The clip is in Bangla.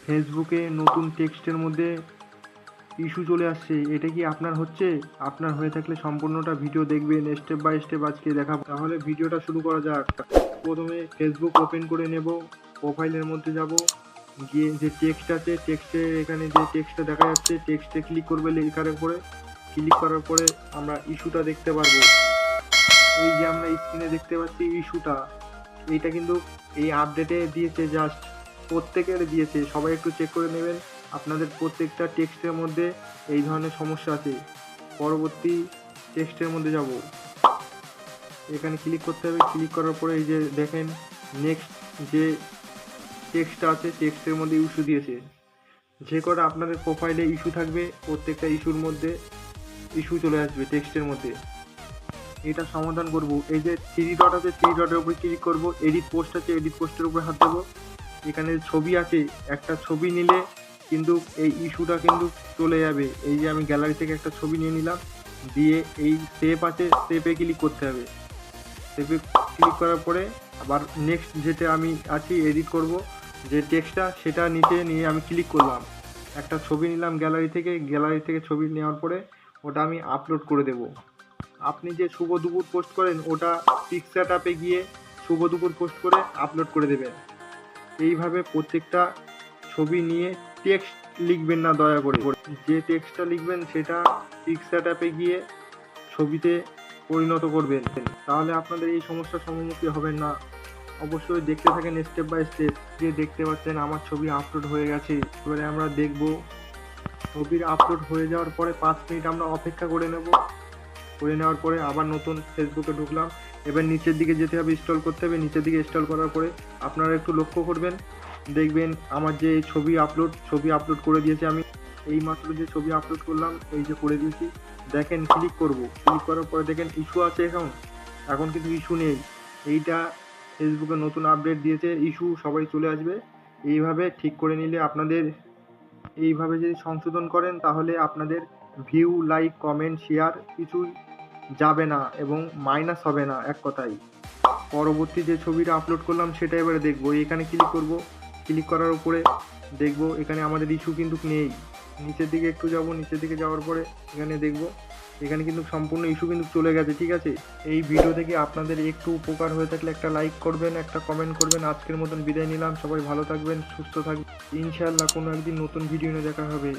ফেসবুকে নতুন টেক্সটের মধ্যে ইস্যু চলে আসছে, এটা কি আপনার হচ্ছে? আপনার হয়ে থাকলে সম্পূর্ণটা ভিডিও দেখবেন, স্টেপ বাই স্টেপ আজকে দেখাবো। তাহলে ভিডিওটা শুরু করা যাক। প্রথমে ফেসবুক ওপেন করে নেব, প্রোফাইলের মধ্যে যাব, গিয়ে যে টেক্সট আছে টেক্সটের এখানে যে টেক্সটটা দেখা যাচ্ছে টেক্সটে ক্লিক করবে, লেখার উপরে ক্লিক করার পরে আমরা ইস্যুটা দেখতে পারবো। এই যে আমরা স্ক্রিনে দেখতে পাচ্ছি ইস্যুটা, এইটা কিন্তু এই আপডেটে দিয়েছে, জাস্ট প্রত্যেকের দিয়েছে, সবাই একটু চেক করে নেবেন। আপনাদের প্রত্যেকটা টেক্সটের মধ্যে এই ধরনের সমস্যা আছে। পরবর্তী টেক্সটের মধ্যে যাব, এখানে ক্লিক করতে হবে। ক্লিক করার পরে এই যে দেখেন নেক্সট যে টেক্সটটা আছে টেক্সটের মধ্যে ইস্যু দিয়েছে। যে কটা আপনাদের প্রোফাইলে ইস্যু থাকবে প্রত্যেকটা ইস্যুর মধ্যে ইস্যু চলে আসবে টেক্সটের মধ্যে। এটা সমাধান করব। এই যে থ্রি ডট আছে, থ্রি ডটের উপরে ক্লিক করব, এডিট পোস্ট আছে, এডিট পোস্টের উপরে হাত দেবো। এখানে ছবি আছে, একটা ছবি নিলে কিন্তু এই ইস্যুটা কিন্তু চলে যাবে। এই যে আমি গ্যালারি থেকে একটা ছবি নিয়ে নিলাম, দিয়ে এই সেভ আছে, সেভে ক্লিক করতে হবে। সেভে ক্লিক করার পরে আবার নেক্সট যেটা আমি আছি এডিট করব যে টেক্সটটা, সেটা নিচে নিয়ে আমি ক্লিক করলাম, একটা ছবি নিলাম গ্যালারি থেকে ছবি নেওয়ার পরে ওটা আমি আপলোড করে দেব। আপনি যে শুভ দুপুর পোস্ট করেন ওটা পিকচার অ্যাপে গিয়ে শুভ দুপুর পোস্ট করে আপলোড করে দেবেন। এইভাবে প্রত্যেকটা ছবি নিয়ে টেক্সট লিখবেন না দয়া করে, যে টেক্সটটা লিখবেন সেটা পিকচার অ্যাপে গিয়ে ছবিতে পরিণত করবেন, তাহলে আপনাদের এই সমস্যার সম্মুখীন হবেন না। অবশ্যই দেখতে থাকেন স্টেপ বাই স্টেপ। যে দেখতে পাচ্ছেন আমার ছবি আপলোড হয়ে গেছে, এবারে আমরা দেখব। ছবির আপলোড হয়ে যাওয়ার পরে 5 মিনিট আমরা অপেক্ষা করে নেওয়ার পরে আবার নতুন ফেসবুকে ঢুকলাম। এবার নিচের দিকে যেতে হবে, ইনস্টল করতে হবে। নিচের দিকে ইনস্টল করার পরে আপনারা একটু লক্ষ্য করবেন, দেখবেন আমার যে ছবি আপলোড করে দিয়েছে। আমি এই মাত্র যে ছবি আপলোড করলাম, এই যে করে দিয়েছি, দেখেন ক্লিক করব। ক্লিক করার পরে দেখেন ইস্যু আছে, এখন কিন্তু ইস্যু নেই। এইটা ফেসবুকে নতুন আপডেট দিয়েছে, ইস্যু সবাই চলে আসবে। এইভাবে ঠিক করে নিলে আপনাদের, এইভাবে যদি সংশোধন করেন তাহলে আপনাদের ভিউ, লাইক, কমেন্ট, শেয়ার কিছুই যাবে না এবং মাইনাস হবে না, এক কথায়। পরবর্তী যে ছবিটা আপলোড করলাম সেটা এবারে দেখব। এখানে ক্লিক করব, ক্লিক করার উপরে দেখব এখানে আমাদের ইস্যু কিন্তু নেই। নিচের দিকে একটু যাব, নিচের দিকে যাওয়ার পরে এখানে দেখব এখানে কিন্তু সম্পূর্ণ ইস্যু কিন্তু চলে গেছে, ঠিক আছে। এই ভিডিও থেকে আপনাদের একটু উপকার হয়ে থাকলে একটা লাইক করবেন, একটা কমেন্ট করবেন। আজকের মতন বিদায় নিলাম, সবাই ভালো থাকবেন, সুস্থ থাকবেন। ইনশাআল্লাহ কোনো একদিন নতুন ভিডিও নিয়ে দেখা হবে।